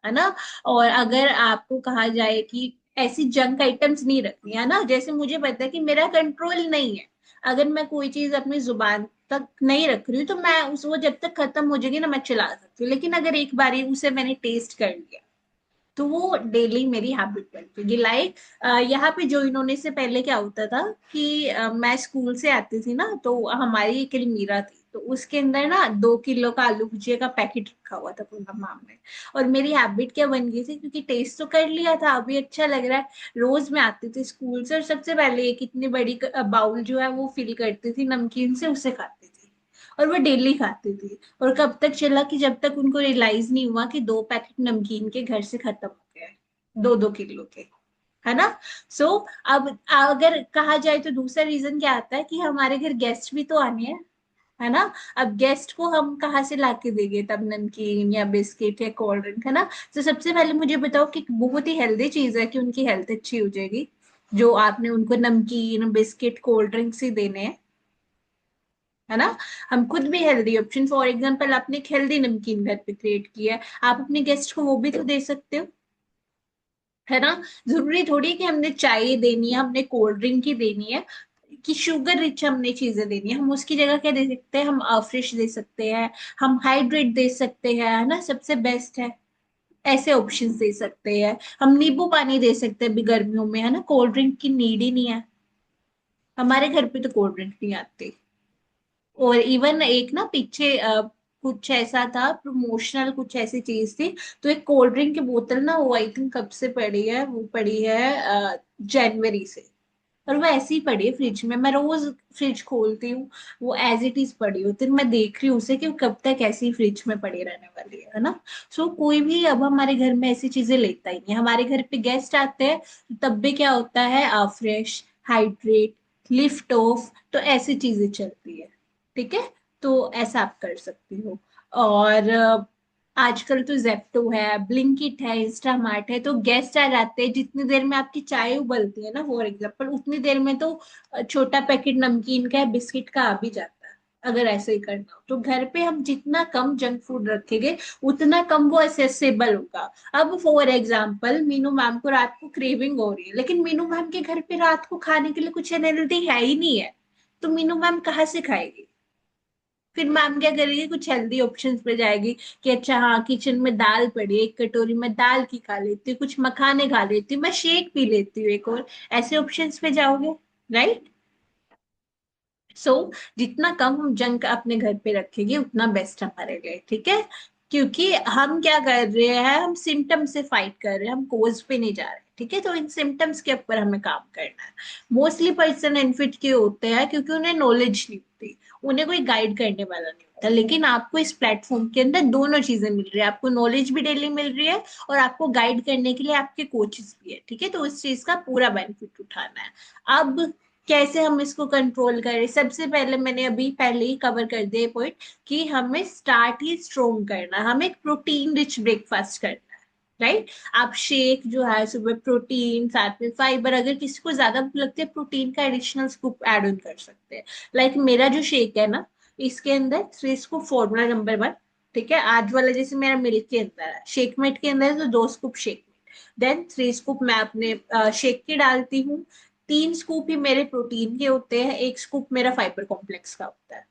है ना। और अगर आपको कहा जाए कि ऐसी जंक आइटम्स नहीं रखनी है ना, जैसे मुझे पता है कि मेरा कंट्रोल नहीं है, अगर मैं कोई चीज अपनी जुबान तक नहीं रख रही हूँ, तो मैं उस वो जब तक खत्म हो जाएगी ना, मैं चला सकती हूँ। लेकिन अगर एक बारी उसे मैंने टेस्ट कर लिया, तो वो डेली मेरी हैबिट बन गई। लाइक यहाँ पे जो इन्होंने से पहले क्या होता था कि मैं स्कूल से आती थी ना, तो हमारी एक अलमीरा थी, तो उसके अंदर ना 2 किलो का आलू भुजिया का पैकेट रखा हुआ था पूरा माम ने। और मेरी हैबिट क्या बन गई थी, क्योंकि टेस्ट तो कर लिया था, अभी अच्छा लग रहा है, रोज मैं आती थी स्कूल से, और सबसे पहले एक इतनी बड़ी बाउल जो है वो फिल करती थी नमकीन से, उसे खाती थी। और वो डेली खाती थी। और कब तक चला, कि जब तक उनको रियलाइज नहीं हुआ कि 2 पैकेट नमकीन के घर से खत्म हो गए, 2-2 किलो के, है ना। सो अब अगर कहा जाए तो दूसरा रीजन क्या आता है कि हमारे घर गेस्ट भी तो आने हैं, है ना। अब गेस्ट को हम कहाँ से लाके देंगे तब नमकीन या बिस्किट या कोल्ड ड्रिंक, है ना। तो सबसे पहले मुझे बताओ कि बहुत ही हेल्दी चीज है कि उनकी हेल्थ अच्छी हो जाएगी, जो आपने उनको नमकीन बिस्किट कोल्ड ड्रिंक्स ही देने हैं, है ना। हम खुद भी हेल्दी ऑप्शन, फॉर एग्जांपल आपने एक हेल्दी नमकीन घर पे क्रिएट किया है, आप अपने गेस्ट को वो भी तो दे सकते हो, है ना। जरूरी थोड़ी कि हमने चाय देनी है, हमने कोल्ड ड्रिंक ही देनी है, कि शुगर रिच हमने चीजें देनी है। हम उसकी जगह क्या दे सकते हैं, हम फ्रेश दे सकते हैं, हम हाइड्रेट दे सकते हैं, है ना, सबसे बेस्ट है। ऐसे ऑप्शंस दे सकते हैं, हम नींबू पानी दे सकते हैं भी गर्मियों में, है ना, कोल्ड ड्रिंक की नीड ही नहीं है। हमारे घर पे तो कोल्ड ड्रिंक नहीं आती। और इवन एक ना पीछे कुछ ऐसा था प्रमोशनल, कुछ ऐसी चीज थी, तो एक कोल्ड ड्रिंक की बोतल ना, वो आई थिंक कब से पड़ी है, वो पड़ी है जनवरी से, और वो ऐसी ही पड़ी है फ्रिज में, मैं रोज फ्रिज खोलती हूँ, वो एज इट इज पड़ी होती है, मैं देख रही हूँ उसे कि वो कब तक ऐसी फ्रिज में पड़ी रहने वाली है ना। सो कोई भी अब हमारे घर में ऐसी चीजें लेता ही नहीं, हमारे घर पे गेस्ट आते हैं, तब भी क्या होता है, फ्रेश, हाइड्रेट, लिफ्ट ऑफ, तो ऐसी चीजें चलती है। ठीक है। तो ऐसा आप कर सकती हो। और आजकल तो जेप्टो है, ब्लिंकिट है, इंस्टामार्ट है, तो गेस्ट आ जाते हैं, जितनी देर में आपकी चाय उबलती है ना, फॉर एग्जाम्पल उतनी देर में तो छोटा पैकेट नमकीन का है, बिस्किट का आ भी जाता है। अगर ऐसे ही करना हो तो घर पे हम जितना कम जंक फूड रखेंगे, उतना कम वो एसेसेबल होगा। अब फॉर एग्जाम्पल मीनू मैम को रात को क्रेविंग हो रही है, लेकिन मीनू मैम के घर पे रात को खाने के लिए कुछ हेल्दी है ही नहीं है, तो मीनू मैम कहाँ से खाएगी। फिर मैम क्या करेगी, कुछ हेल्दी ऑप्शंस पे जाएगी, कि अच्छा हाँ किचन में दाल पड़ी है, एक कटोरी में दाल की खा लेती हूँ, कुछ मखाने खा लेती हूँ, मैं शेक पी लेती हूँ एक और, ऐसे ऑप्शंस पे जाओगे, राइट। सो जितना कम हम जंक अपने घर पे रखेंगे, उतना बेस्ट हमारे लिए, ठीक है। क्योंकि हम क्या कर रहे हैं, हम सिम्टम से फाइट कर रहे हैं, हम कोज पे नहीं जा रहे, ठीक है। तो इन सिम्टम्स के ऊपर हमें काम करना है। मोस्टली पर्सन अनफिट क्यों होते हैं, क्योंकि उन्हें नॉलेज नहीं होती, उन्हें कोई गाइड करने वाला नहीं होता। लेकिन आपको इस प्लेटफॉर्म के अंदर दोनों चीजें मिल रही है, आपको नॉलेज भी डेली मिल रही है, और आपको गाइड करने के लिए आपके कोचेस भी है, ठीक है। तो उस चीज का पूरा बेनिफिट उठाना है। अब कैसे हम इसको कंट्रोल करें, सबसे पहले मैंने अभी पहले ही कवर कर दिया पॉइंट, कि हमें स्टार्ट ही स्ट्रोंग करना है, हमें एक प्रोटीन रिच ब्रेकफास्ट करना है। राइट। आप शेक जो है सुबह प्रोटीन साथ में फाइबर, अगर किसी को ज्यादा भूख लगती है प्रोटीन का एडिशनल स्कूप ऐड ऑन कर सकते हैं। लाइक मेरा जो शेक है ना, इसके अंदर 3 स्कूप फॉर्मूला नंबर 1, ठीक है। आज वाला जैसे मेरा मिल्क के अंदर है, शेक मेट के अंदर है तो 2 scoop shake mate, then 3 scoop मैं अपने शेक की डालती हूँ। 3 स्कूप ही मेरे प्रोटीन के होते हैं, 1 स्कूप मेरा फाइबर कॉम्प्लेक्स का होता है।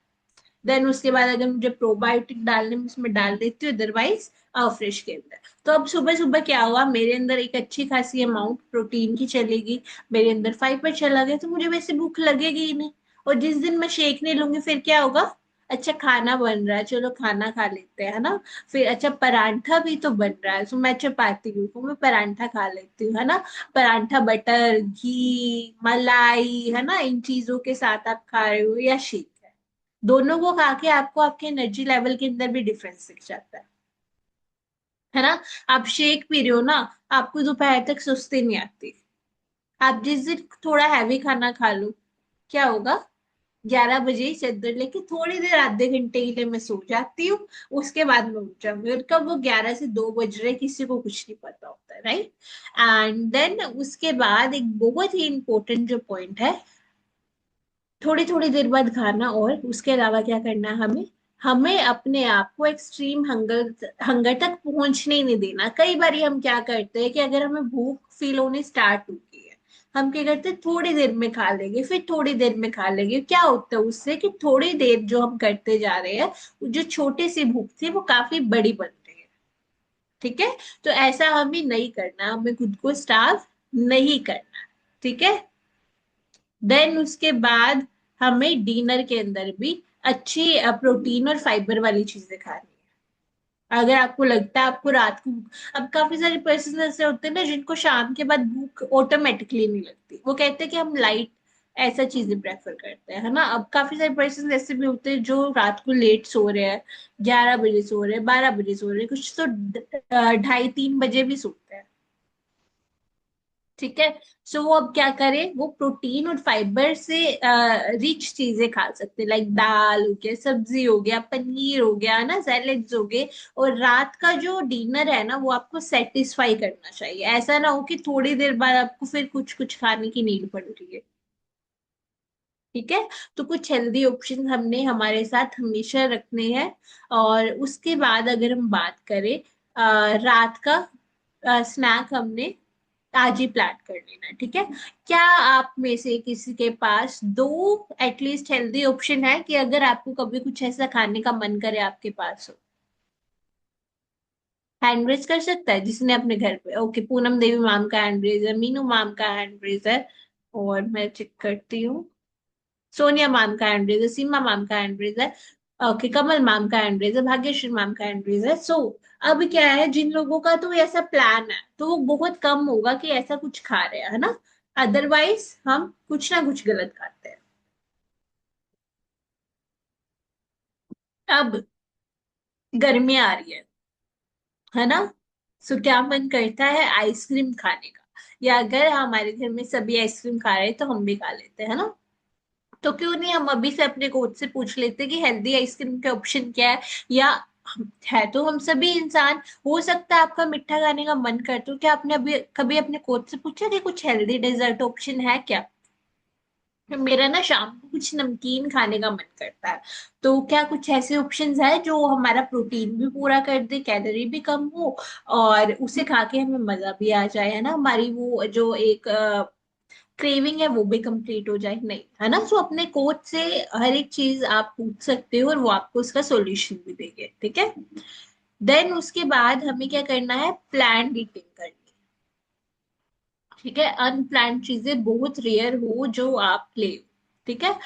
देन उसके बाद अगर मुझे प्रोबायोटिक डालने में उसमें डाल देती हूँ, अदरवाइज फ्रेश के अंदर। तो अब सुबह सुबह क्या हुआ, मेरे अंदर एक अच्छी खासी अमाउंट प्रोटीन की चलेगी, मेरे अंदर फाइबर चला गया, तो मुझे वैसे भूख लगेगी ही नहीं। और जिस दिन मैं शेक नहीं लूंगी फिर क्या होगा, अच्छा खाना बन रहा है, चलो खाना खा लेते हैं, है ना। फिर अच्छा परांठा भी तो बन रहा है, तो मैं चपाती हूँ तो मैं परांठा खा लेती हूँ, है ना। परांठा बटर घी मलाई, है ना, इन चीजों के साथ आप खा रहे हो या शेक, दोनों को खा के आपको आपके एनर्जी लेवल के अंदर भी डिफरेंस दिख जाता है ना। आप शेक पी रहे हो ना, आपको दोपहर तक सुस्ती नहीं आती। आप जिस दिन थोड़ा हैवी खाना खा लो, क्या होगा, 11 बजे ही चादर लेके थोड़ी देर आधे घंटे के लिए मैं सो जाती हूँ, उसके बाद मैं उठ जाऊंगी, और कब वो 11 से 2 बज रहे किसी को कुछ नहीं पता होता है, राइट। एंड देन उसके बाद एक बहुत ही इंपॉर्टेंट जो पॉइंट है, थोड़ी थोड़ी देर बाद खाना, और उसके अलावा क्या करना है हमें, हमें अपने आप को एक्सट्रीम हंगर हंगर तक पहुंचने ही नहीं देना। कई बार हम क्या करते हैं कि अगर हमें भूख फील होनी स्टार्ट होती है, हम क्या करते हैं, थोड़ी देर में खा लेंगे, फिर थोड़ी देर में खा लेंगे। क्या होता है उससे कि थोड़ी देर जो हम करते जा रहे हैं, जो छोटी सी भूख थी वो काफी बड़ी बन रही है, ठीक है। तो ऐसा हमें नहीं करना, हमें खुद को स्टार्व नहीं करना, ठीक है। देन उसके बाद हमें डिनर के अंदर भी अच्छी प्रोटीन और फाइबर वाली चीजें खानी है। अगर आपको लगता है आपको रात को, अब काफी सारे पर्सन ऐसे होते हैं ना जिनको शाम के बाद भूख ऑटोमेटिकली नहीं लगती, वो कहते हैं कि हम लाइट ऐसा चीजें प्रेफर करते हैं, है ना। अब काफी सारे पर्सन ऐसे भी होते हैं जो रात को लेट सो रहे हैं, 11 बजे सो रहे हैं, 12 बजे सो रहे हैं, कुछ तो 2:30-3 बजे भी सोते हैं, ठीक है। सो वो अब क्या करें, वो प्रोटीन और फाइबर से रिच चीजें खा सकते हैं, लाइक दाल हो गया, सब्जी हो गया, पनीर हो गया ना, सैलेड्स हो गए। और रात का जो डिनर है ना वो आपको सेटिस्फाई करना चाहिए, ऐसा ना हो कि थोड़ी देर बाद आपको फिर कुछ कुछ खाने की नीड पड़ रही है, ठीक है। तो कुछ हेल्दी ऑप्शन हमने हमारे साथ हमेशा रखने हैं। और उसके बाद अगर हम बात करें, रात का स्नैक हमने आज ही प्लान कर लेना, ठीक है। क्या आप में से किसी के पास दो एटलीस्ट हेल्दी ऑप्शन है कि अगर आपको कभी कुछ ऐसा खाने का मन करे आपके पास हो, हैंड रेज कर सकता है जिसने अपने घर पे, ओके, पूनम देवी मैम का हैंड रेज है, मीनू मैम का हैंड रेज है, और मैं चेक करती हूँ, सोनिया मैम का हैंड रेज है, सीमा मैम का हैंड रेज है, ओके, कमल मैम का हैंड रेज है, भाग्यश्री मैम का हैंड रेज है। सो अब क्या है, जिन लोगों का तो ऐसा प्लान है तो वो बहुत कम होगा कि ऐसा कुछ खा रहे हैं, है ना। अदरवाइज हम कुछ ना कुछ गलत खाते हैं। अब गर्मियां आ रही है ना। सो क्या मन करता है आइसक्रीम खाने का, या अगर हमारे घर में सभी आइसक्रीम खा रहे हैं तो हम भी खा लेते हैं, है ना। तो क्यों नहीं हम अभी से अपने कोच से पूछ लेते हैं कि हेल्दी आइसक्रीम का ऑप्शन क्या है, या है तो हम सभी इंसान, हो सकता है आपका मीठा खाने का मन करता हो, क्या आपने अभी कभी अपने कोच से पूछा कि कुछ हेल्दी डेजर्ट ऑप्शन है क्या। मेरा ना शाम को कुछ नमकीन खाने का मन करता है, तो क्या कुछ ऐसे ऑप्शंस है जो हमारा प्रोटीन भी पूरा कर दे, कैलोरी भी कम हो, और उसे खा के हमें मजा भी आ जाए, है ना, हमारी वो जो एक क्रेविंग है वो भी कंप्लीट हो जाए, नहीं, है ना। सो अपने कोच से हर एक चीज आप पूछ सकते हो और वो आपको उसका सॉल्यूशन भी देंगे, ठीक है। देन उसके बाद हमें क्या करना है, प्लान ईटिंग करनी है, ठीक है। अनप्लान्ड चीजें बहुत रेयर हो जो आप ले, ठीक है।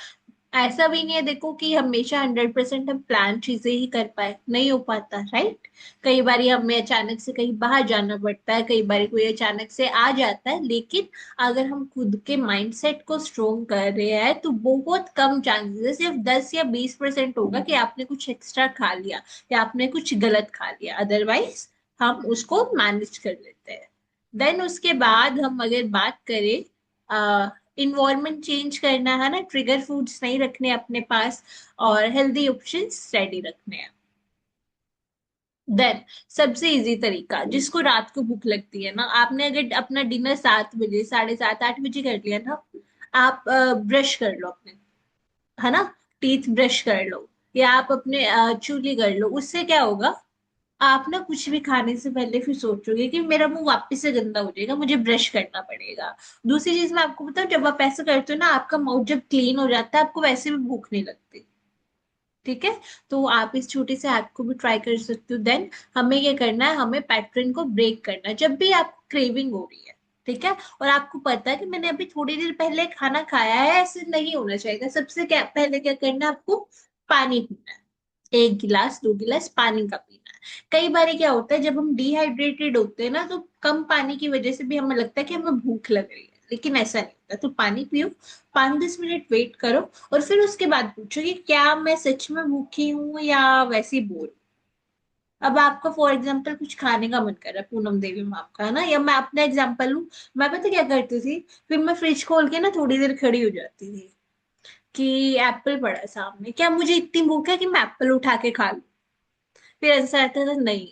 ऐसा भी नहीं है देखो कि हमेशा 100% हम प्लान चीजें ही कर पाए, नहीं हो पाता, राइट। कई बार हमें अचानक से कहीं बाहर जाना पड़ता है, कई बार कोई अचानक से आ जाता है, लेकिन अगर हम खुद के माइंडसेट को स्ट्रोंग कर रहे हैं तो बहुत कम चांसेस है, सिर्फ 10 या 20% होगा कि आपने कुछ एक्स्ट्रा खा लिया या आपने कुछ गलत खा लिया, अदरवाइज हम उसको मैनेज कर लेते हैं। देन उसके बाद हम अगर बात करें, इन्वायरमेंट चेंज करना है ना, ट्रिगर फूड्स नहीं रखने अपने पास, और हेल्दी ऑप्शंस रेडी रखने हैं। देन सबसे इजी तरीका, जिसको रात को भूख लगती है ना, आपने अगर अपना डिनर 7 बजे, 7:30 8 बजे कर लिया ना, आप ब्रश कर लो अपने, है ना, टीथ ब्रश कर लो, या आप अपने चूली कर लो। उससे क्या होगा, आप ना कुछ भी खाने से पहले फिर सोचोगे कि मेरा मुंह वापस से गंदा हो जाएगा, मुझे ब्रश करना पड़ेगा। दूसरी चीज मैं आपको बताऊं, जब आप ऐसा करते हो ना, आपका माउथ जब क्लीन हो जाता है, आपको वैसे भी भूख नहीं लगती। ठीक है, तो आप इस छोटे से हैक को भी ट्राई कर सकते हो। देन हमें ये करना है, हमें पैटर्न को ब्रेक करना है। जब भी आपको क्रेविंग हो रही है, ठीक है, और आपको पता है कि मैंने अभी थोड़ी देर पहले खाना खाया है, ऐसे नहीं होना चाहिए। सबसे क्या पहले क्या करना है आपको, पानी पीना है। 1 गिलास 2 गिलास पानी का पीना है। कई बार क्या होता है, जब हम डिहाइड्रेटेड होते हैं ना, तो कम पानी की वजह से भी हमें लगता है कि हमें भूख लग रही है, लेकिन ऐसा नहीं होता। तो पानी पियो, 5-10 मिनट वेट करो, और फिर उसके बाद पूछो कि क्या मैं सच में भूखी हूँ या वैसे ही बोर। अब आपका फॉर एग्जाम्पल कुछ खाने का मन कर रहा है, पूनम देवी मैम का, है ना, या मैं अपना एग्जाम्पल लूं, मैं पता क्या करती थी, फिर मैं फ्रिज खोल के ना थोड़ी देर खड़ी हो जाती थी कि एप्पल पड़ा है सामने, क्या मुझे इतनी भूख है कि मैं एप्पल उठा के खा लूं। फिर ऐसा आता था, नहीं,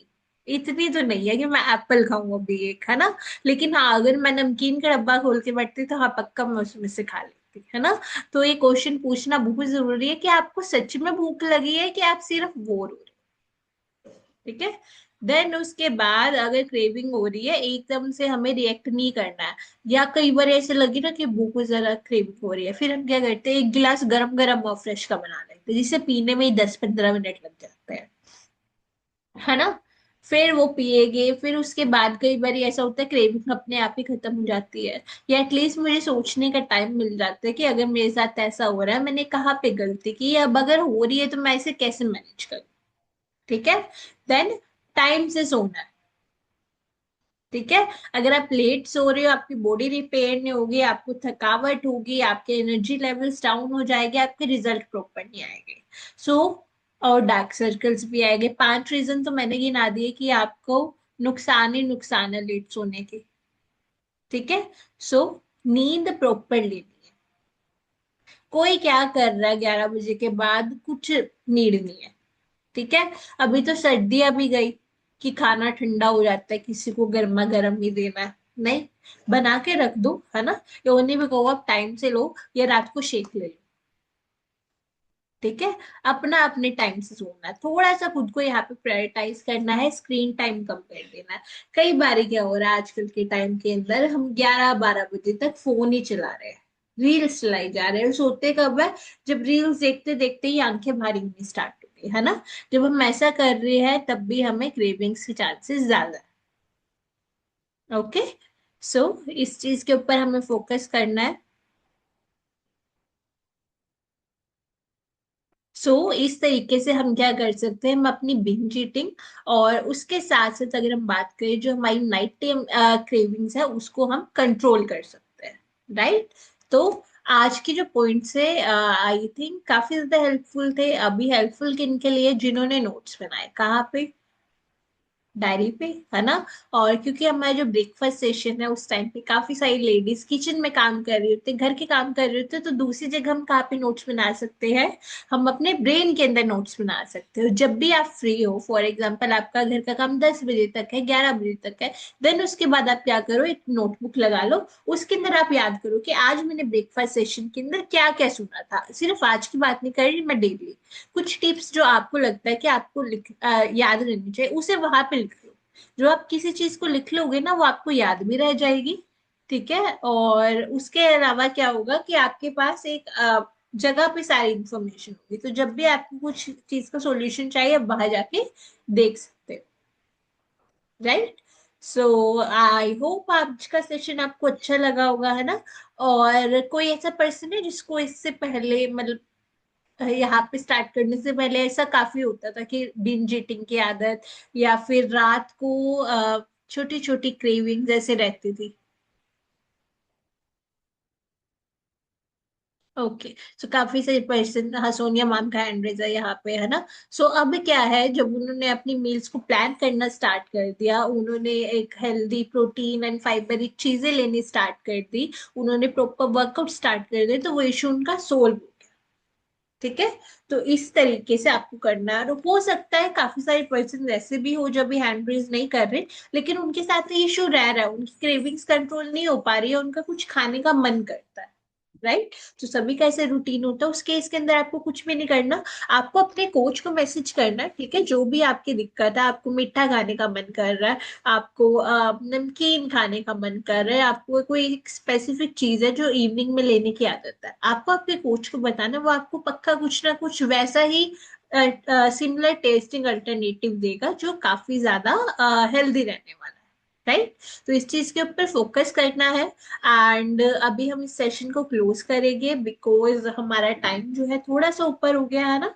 इतनी तो नहीं है कि मैं एप्पल खाऊं अभी एक, है ना। लेकिन हाँ, अगर मैं नमकीन का डब्बा खोल के बैठती तो हाँ, पक्का मैं उसमें से खा लेती, है ना। तो ये क्वेश्चन पूछना बहुत जरूरी है कि आपको सच में भूख लगी है कि आप सिर्फ बोर हो रहे हो। ठीक है, देन उसके बाद अगर क्रेविंग हो रही है, एकदम से हमें रिएक्ट नहीं करना है। या कई बार ऐसे लगे ना कि बहुत ज्यादा क्रेविंग हो रही है, फिर हम क्या करते हैं, 1 गिलास गरम गरम फ्रेश का बना लेते हैं, जिसे पीने में ही 10-15 मिनट लग जाते हैं, है ना। फिर वो पिएगे, फिर उसके बाद कई बार ऐसा होता है क्रेविंग अपने आप ही खत्म हो जाती है, या एटलीस्ट मुझे सोचने का टाइम मिल जाता है कि अगर मेरे साथ ऐसा हो रहा है, मैंने कहाँ पे गलती की, अब अगर हो रही है तो मैं इसे कैसे मैनेज करूँ। ठीक है, देन टाइम से सोना है। ठीक है, अगर आप लेट सो रहे हो, आपकी बॉडी रिपेयर नहीं होगी, आपको थकावट होगी, आपके एनर्जी लेवल्स डाउन हो जाएंगे, आपके रिजल्ट प्रॉपर नहीं आएंगे। सो और डार्क सर्कल्स भी आएंगे। 5 रीजन तो मैंने गिना दिए कि आपको नुकसान ही नुकसान है लेट सोने के। ठीक है, सो नींद प्रॉपर लेनी है। कोई क्या कर रहा है 11 बजे के बाद, कुछ नीड नहीं है। ठीक है, अभी तो सर्दियां भी गई कि खाना ठंडा हो जाता है, किसी को गर्मा गर्म ही देना है। नहीं, बना के रख दो, है ना। ये उन्हें भी कहो आप टाइम से लो, या रात को शेक ले लो। ठीक है, अपना अपने टाइम से सोना है, थोड़ा सा खुद को यहाँ पे प्रायोरिटाइज करना है, स्क्रीन टाइम कम कर देना है। कई बार क्या हो रहा है आजकल के टाइम के अंदर, हम 11-12 बजे तक फोन ही चला रहे हैं, रील्स चलाई जा रहे हैं। सोते कब है, जब रील्स देखते देखते ही आंखें भारी होनी स्टार्ट हो गई, है ना। जब हम ऐसा कर रहे हैं तब भी हमें क्रेविंग्स के चांसेस ज्यादा है। ओके, सो इस चीज के ऊपर हमें फोकस करना है। इस तरीके से हम क्या कर सकते हैं, हम अपनी बिंज ईटिंग, और उसके साथ साथ अगर हम बात करें जो हमारी नाइट टाइम क्रेविंग्स है, उसको हम कंट्रोल कर सकते हैं। राइट, तो आज की जो पॉइंट्स है, आई थिंक काफी ज्यादा हेल्पफुल थे। अभी हेल्पफुल किन के लिए, जिन्होंने नोट्स बनाए, कहाँ पे, डायरी पे, है ना। और क्योंकि हमारा जो ब्रेकफास्ट सेशन है, उस टाइम पे काफी सारी लेडीज किचन में काम कर रही होती है, घर के काम कर रहे होते हैं, तो दूसरी जगह हम कहाँ पे नोट्स बना सकते हैं, हम अपने ब्रेन के अंदर नोट्स बना सकते हो। जब भी आप फ्री हो, फॉर एग्जाम्पल आपका घर का काम 10 बजे तक है, 11 बजे तक है, देन उसके बाद आप क्या करो, एक नोटबुक लगा लो, उसके अंदर आप याद करो कि आज मैंने ब्रेकफास्ट सेशन के अंदर क्या क्या सुना था। सिर्फ आज की बात नहीं कर रही मैं, डेली कुछ टिप्स जो आपको लगता है कि आपको याद रहनी चाहिए, उसे वहां पे लिख लो। जो आप किसी चीज को लिख लोगे ना, वो आपको याद भी रह जाएगी। ठीक है, और उसके अलावा क्या होगा कि आपके पास एक जगह पे सारी इंफॉर्मेशन होगी, तो जब भी आपको कुछ चीज का सॉल्यूशन चाहिए, आप बाहर जाके देख सकते हो। राइट, सो आई होप आज का सेशन आपको अच्छा लगा होगा, है ना। और कोई ऐसा पर्सन है जिसको इससे पहले, मतलब यहाँ पे स्टार्ट करने से पहले ऐसा काफी होता था कि बिंज ईटिंग की आदत, या फिर रात को छोटी छोटी क्रेविंग जैसे रहती थी। ओके, सो काफी सारे पर्सन, हाँ, सोनिया मैम का हैंड रेज है यहाँ पे, है ना। सो अब क्या है, जब उन्होंने अपनी मील्स को प्लान करना स्टार्ट कर दिया, उन्होंने एक हेल्दी प्रोटीन एंड फाइबर चीजें लेनी स्टार्ट कर दी, उन्होंने प्रॉपर वर्कआउट स्टार्ट कर दिया, तो वो इशू उनका सोल्व हो गया। ठीक है। तो इस तरीके से आपको करना है, और हो सकता है काफी सारे पर्सन वैसे भी हो जो भी हैंड रेज नहीं कर रहे, लेकिन उनके साथ ये इशू रह रहा है, उनकी क्रेविंग्स कंट्रोल नहीं हो पा रही है, उनका कुछ खाने का मन करता है, राइट। तो सभी का ऐसे रूटीन होता है, उस केस के अंदर आपको कुछ भी नहीं करना। आपको अपने कोच को मैसेज करना है, ठीक है, जो भी आपकी दिक्कत है, आपको मीठा खाने का मन कर रहा है, आपको नमकीन खाने का मन कर रहा है, आपको कोई स्पेसिफिक चीज है जो इवनिंग में लेने की आदत है, आपको आपके कोच को बताना, वो आपको पक्का कुछ ना कुछ वैसा ही सिमिलर टेस्टिंग अल्टरनेटिव देगा जो काफी ज्यादा हेल्दी रहने वाला है, राइट। तो इस चीज के ऊपर फोकस करना है। एंड अभी हम इस सेशन को क्लोज करेंगे बिकॉज हमारा टाइम जो है थोड़ा सा ऊपर हो गया है ना।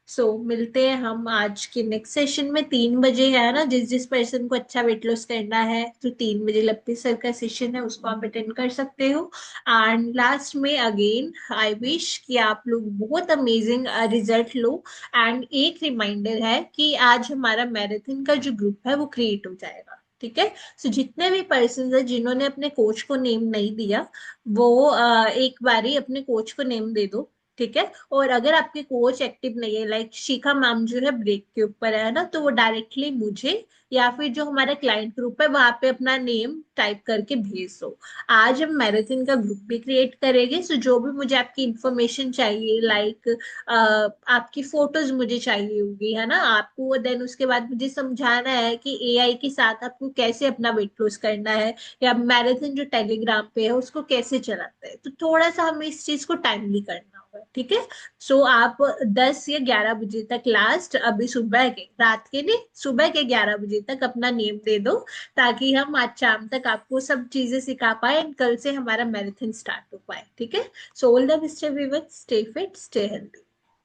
सो मिलते हैं हम आज के नेक्स्ट सेशन में 3 बजे, है ना, जिस जिस पर्सन को अच्छा वेट लॉस करना है तो 3 बजे लप्पी सर का सेशन है, उसको आप अटेंड कर सकते हो। एंड लास्ट में अगेन आई विश कि आप लोग बहुत अमेजिंग रिजल्ट लो। एंड एक रिमाइंडर है कि आज हमारा मैराथन का जो ग्रुप है वो क्रिएट हो जाएगा, ठीक है। सो जितने भी पर्सन है जिन्होंने अपने कोच को नेम नहीं दिया, वो एक बारी अपने कोच को नेम दे दो, ठीक है। और अगर आपके कोच एक्टिव नहीं है, लाइक शिखा मैम जो है ब्रेक के ऊपर है ना, तो वो डायरेक्टली मुझे या फिर जो हमारा क्लाइंट ग्रुप है वहां पे अपना नेम टाइप करके भेज दो। आज हम मैराथन का ग्रुप भी क्रिएट करेंगे, सो जो भी मुझे आपकी इंफॉर्मेशन चाहिए, लाइक आपकी फोटोज मुझे चाहिए होगी, है ना, आपको देन उसके बाद मुझे समझाना है कि एआई के साथ आपको कैसे अपना वेट लॉस करना है, या मैराथन जो टेलीग्राम पे है उसको कैसे चलाते हैं, तो थोड़ा सा हमें इस चीज को टाइमली करना होगा, ठीक है। सो आप 10 या 11 बजे तक लास्ट, अभी सुबह के, रात के नहीं, सुबह के 11 बजे तक अपना नेम दे दो, ताकि हम आज शाम तक आपको सब चीजें सिखा पाए एंड कल से हमारा मैराथन स्टार्ट हो पाए, ठीक है। So all the best everyone, stay fit, stay healthy.